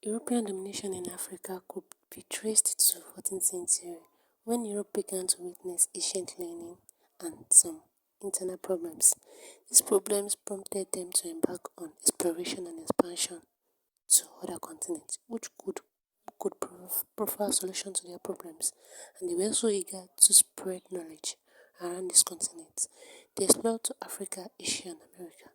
European domination in Africa could be traced to 14th century, when Europe began to witness ancient learning and some internal problems. These problems prompted them to embark on exploration and expansion to other continents, which could provide solution to their problems, and they were so eager to spread knowledge around this continent. They explored to Africa, Asia, and America.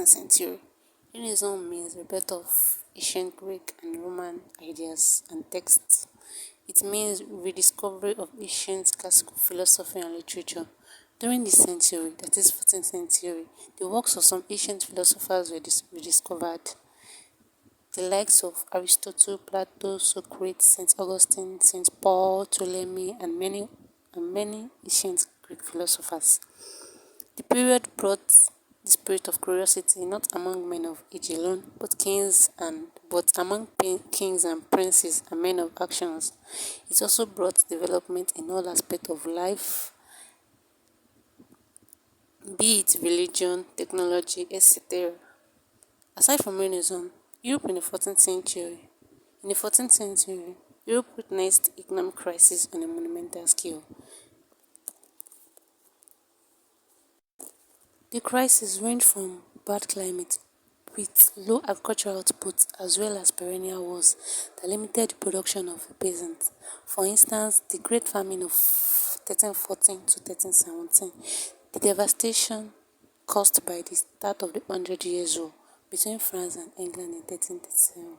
Century. Renaissance means a birth of ancient Greek and Roman ideas and texts. It means rediscovery of ancient classical philosophy and literature. During this century, that is 14th century, the works of some ancient philosophers were rediscovered. The likes of Aristotle, Plato, Socrates, St. Augustine, St. Paul, Ptolemy, and many ancient Greek philosophers. The period brought the spirit of curiosity not among men of age alone, but among kings and princes and men of actions. It also brought development in all aspects of life, be it religion, technology, etc. Aside from Renaissance, Europe in the 14th century, Europe witnessed economic crisis on a monumental scale. The crisis ranged from bad climate with low agricultural output as well as perennial wars that limited the production of the peasants. For instance, the Great Famine of 1314 to 1317, the devastation caused by the start of the Hundred Years' War between France and England in 1337.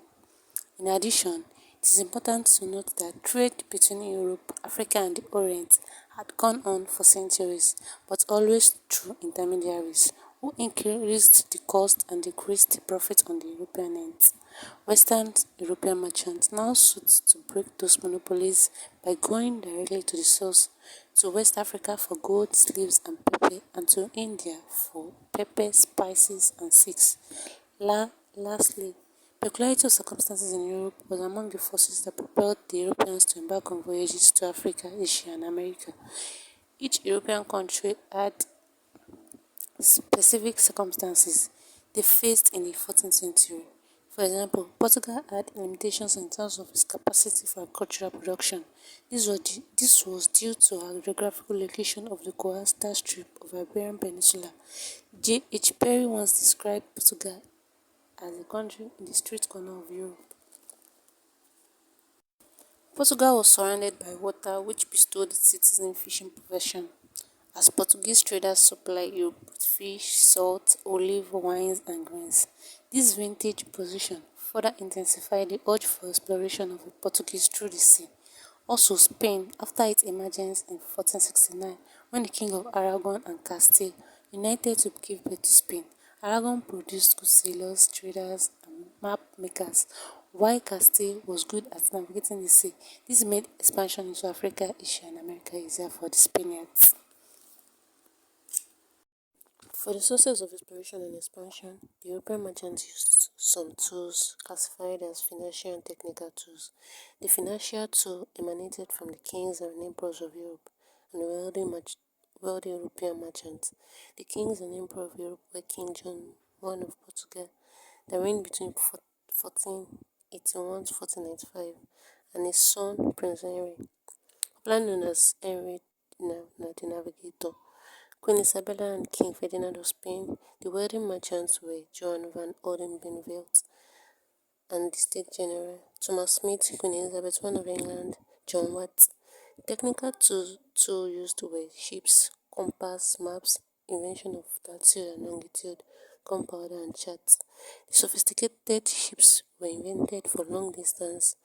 In addition, it is important to note that trade between Europe, Africa, and the Orient had gone on for centuries, but always through intermediaries who increased the cost and decreased the profit on the European ends. Western European merchants now sought to break those monopolies by going directly to the source, to West Africa for gold, slaves, and pepper, and to India for pepper, spices, and silks. Lastly, peculiarity of circumstances in Europe was among the forces that propelled the Europeans to embark on voyages to Africa, Asia, and America. Each European country had specific circumstances they faced in the 14th century. For example, Portugal had limitations in terms of its capacity for agricultural production. This was due to our geographical location of the coastal strip of the Iberian Peninsula. J. H. Perry once described Portugal as a country in the street corner of Europe. Portugal was surrounded by water, which bestowed its citizens fishing profession, as Portuguese traders supplied Europe with fish, salt, olive, wines, and grains. This vintage position further intensified the urge for exploration of the Portuguese through the sea. Also, Spain, after its emergence in 1469, when the King of Aragon and Castile united to give birth to Spain, Aragon produced good sailors, traders, and map makers, while Castile was good at navigating the sea. This made expansion into Africa, Asia, and America easier for the Spaniards. For the sources of exploration and expansion, the European merchants used some tools classified as financial and technical tools. The financial tool emanated from the kings and emperors of Europe and the wealthy European merchants. The kings and emperors of Europe were King John I of Portugal, that reigned between 1481 to 1495, and his son Prince Henry, popularly known as Henry the Navigator. Queen Isabella and King Ferdinand of Spain. The wealthy merchants were Johann van Oldenburg and the State General, Thomas Smith, Queen Elizabeth I of England, John Watt. Technical tools used were ships, compass, maps, invention of latitude and longitude, gunpowder, and charts. The sophisticated ships were invented for long distance,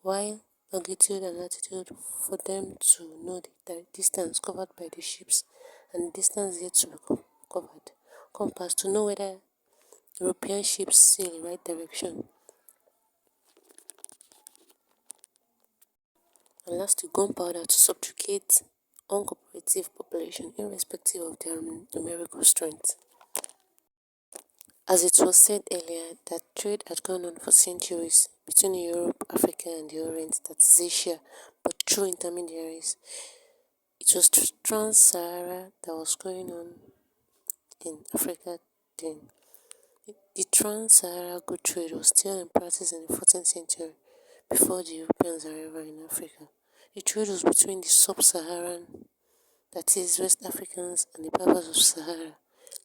while longitude and latitude for them to know the distance covered by the ships and the distance yet to be covered. Compass to know whether European ships sail in the right direction. And lastly, gunpowder to subjugate uncooperative population irrespective of their numerical strength. As it was said earlier, that trade had gone on for centuries between Europe, Africa, and the Orient, that is Asia, but through intermediaries. It was Trans-Sahara that was going on in Africa trading. The trans-Sahara good trade was still in practice in the 14th century before the Europeans' arrival in Africa. The trade was between the sub-Saharan, that is, West Africans, and the Berbers of Sahara,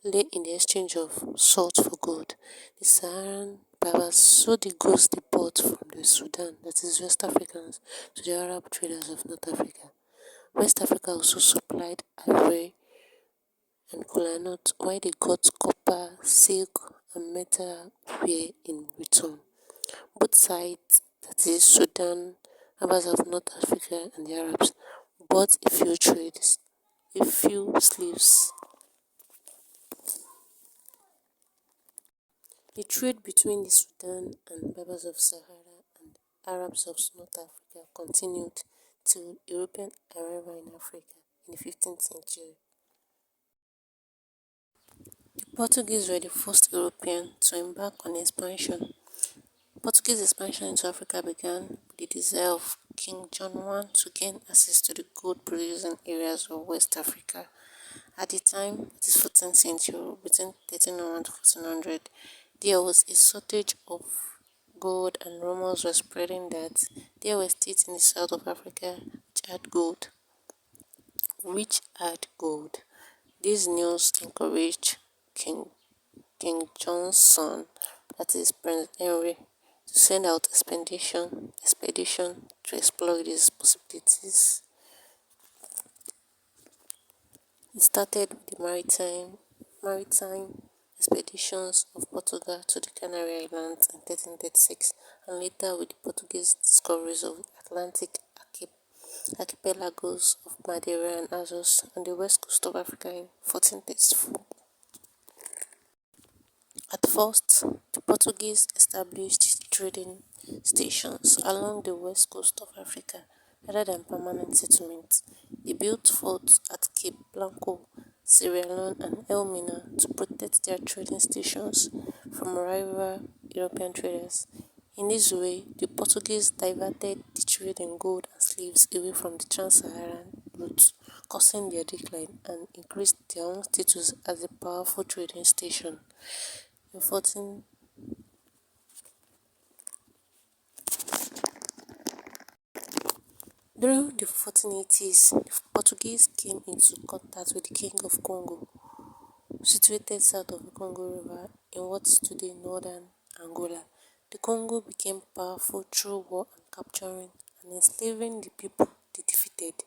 lay in the exchange of salt for gold. The Saharan Berbers sold the goods they bought from the Sudan, that is, West Africans, to the Arab traders of North Africa. West Africa also supplied ivory and kola nut, while they got copper, silk, and metal ware in return. Both sides, that is Sudan, Arabs of North Africa, and the Arabs, bought a few slaves. The trade between the Sudan and Berbers of Sahara and Arabs of North Africa continued till European arrival in Africa in the 15th century. The Portuguese were the first European to embark on expansion. Portuguese expansion into Africa began with the desire of King John I to gain access to the gold-producing areas of West Africa. At the time, it is 14th century, between 1301 to 1400, there was a shortage of gold, and rumors were spreading that there were states in the south of Africa which had gold. This news encouraged King John's son, that is Prince Henry, to send out expedition to explore these possibilities. He started with the maritime expeditions of Portugal to the Canary Islands in 1336, and later with the Portuguese discoveries of Atlantic archipelagos of Madeira and Azores on the west coast of Africa in 1434. At first, the Portuguese established trading stations along the west coast of Africa rather than permanent settlements. They built forts at Cape Blanco, Sierra Leone, and Elmina to protect their trading stations from rival European traders. In this way, the Portuguese diverted the trade in gold and slaves away from the trans-Saharan routes, causing their decline, and increased their own status as a powerful trading station. In 14 During the 1480s, the Portuguese came into contact with the King of Congo, situated south of the Congo River in what is today northern Angola. The Congo became powerful through war and capturing and enslaving the people they defeated.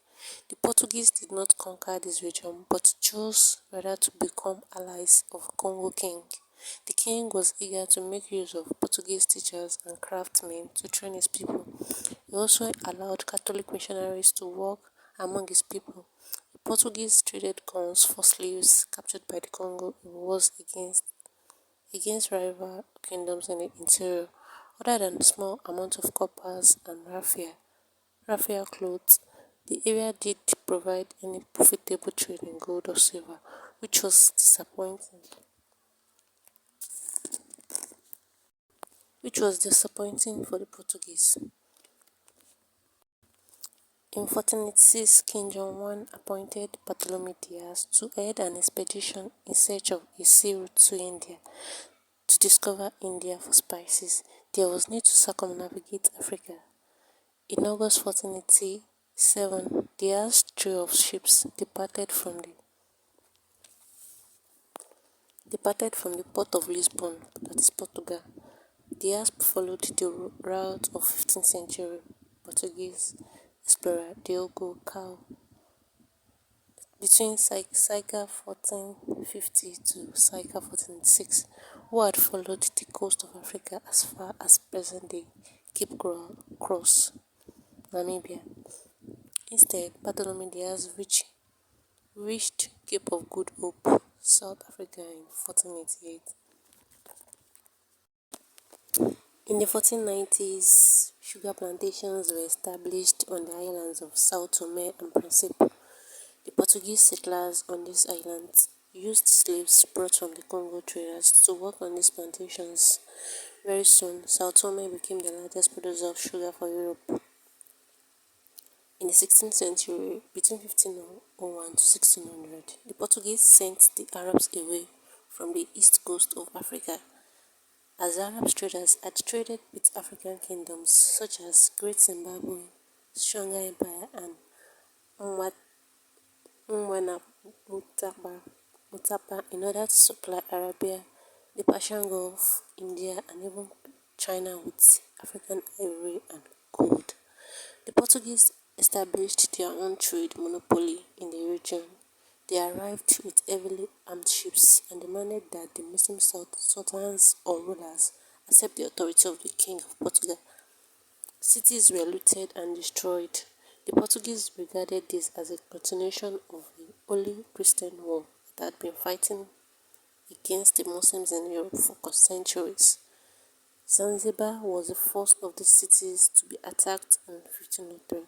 The Portuguese did not conquer this region, but chose rather to become allies of Congo King. The king was eager to make use of Portuguese teachers and craftsmen to train his people. He also allowed Catholic missionaries to work among his people. The Portuguese traded guns for slaves captured by the Congo in wars against rival kingdoms in the interior. Other than a small amount of coppers and raffia cloths, the area did provide any profitable trade in gold or silver, which was disappointing for the Portuguese. In 1486, King John I appointed Bartolome Diaz to head an expedition in search of a sea route to India. To discover India for spices, there was need to circumnavigate Africa. In August 1487, Diaz's trio of ships departed from the port of Lisbon, that is Portugal. Diaz followed the route of 15th century Portuguese explorer Diogo Cao between circa 1450 to circa 1406, who had followed the coast of Africa as far as present-day Cape Cross, Namibia. Instead, Bartolome Diaz reached Cape of Good Hope, South Africa in 1488. In the 1490s, sugar plantations were established on the islands of São Tomé and Príncipe. The Portuguese settlers on these islands used slaves brought from the Congo traders to work on these plantations. Very soon, São Tomé became the largest producer of sugar for Europe. In the 16th century, between 1501 to 1600, the Portuguese sent the Arabs away from the east coast of Africa, as Arab traders had traded with African kingdoms such as Great Zimbabwe, Stronger Empire, and Mutapa in order to supply Arabia, the Persian Gulf, India, and even China with African ivory and gold. The Portuguese established their own trade monopoly in the region. They arrived with heavily armed ships and demanded that the Muslim sultans or rulers accept the authority of the King of Portugal. Cities were looted and destroyed. The Portuguese regarded this as a continuation of the Holy Christian War that had been fighting against the Muslims in Europe for centuries. Zanzibar was the first of the cities to be attacked in 1503.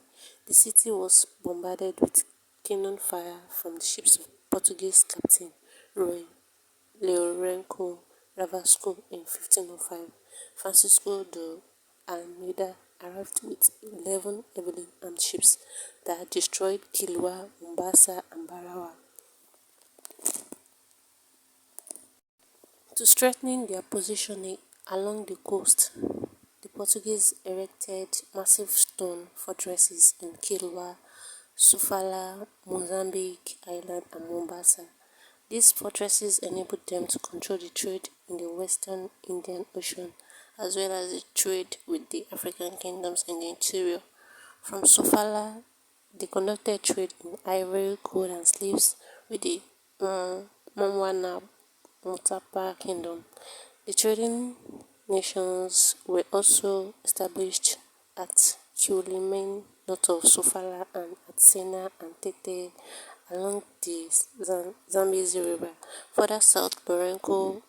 The city was bombarded with cannon fire from the ships of Portuguese captain Rui Lourenço Ravasco in 1505. Francisco de Almeida arrived with 11 heavily armed ships that destroyed Kilwa, Mombasa, and Barawa. To strengthen their positioning along the coast, the Portuguese erected massive stone fortresses in Kilwa, Sofala, Mozambique Island, and Mombasa. These fortresses enabled them to control the trade in the Western Indian Ocean, as well as the trade with the African kingdoms in the interior. From Sofala, they conducted trade in ivory, gold, and slaves with the Mwana Mutapa kingdom. The trading nations were also established at Kiulimen, north of Sofala, and at Sena and Tete along the Zambezi River. Further south, Lourenço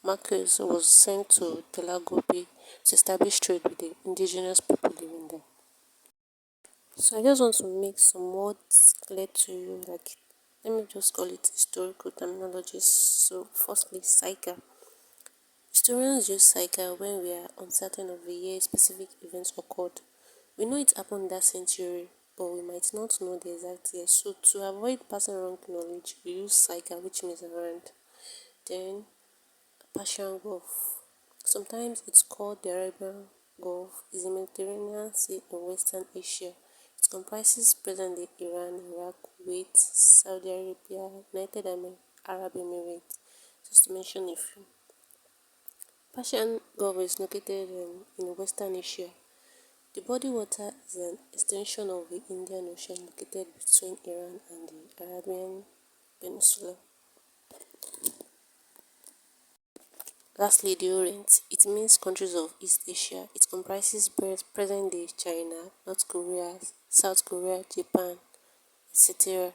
Marques was sent to Delagope to establish trade with the indigenous people living there. So I just want to make some words clear to you, like let me just call it historical terminologies. So firstly, cycle. Historians use cycle when we are uncertain of the year specific events occurred. We know it happened that century, but we might not know the exact year. So to avoid passing wrong knowledge, we use cycle, which means around. Then Persian Gulf. Sometimes it's called the Arabian Gulf. Is a Mediterranean Sea in Western Asia. It comprises present-day Iran, Iraq, Kuwait, Saudi Arabia, United Arab Emirates, just to mention a few. Persian Gulf is located in Western Asia. The body water is an extension of the Indian Ocean located between Iran and the Arabian Peninsula. Lastly, the Orient. It means countries of East Asia. It comprises present-day China, North Korea, South Korea, Japan, etc.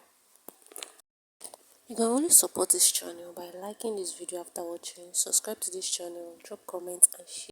You can only support this channel by liking this video after watching, subscribe to this channel, drop comments and share.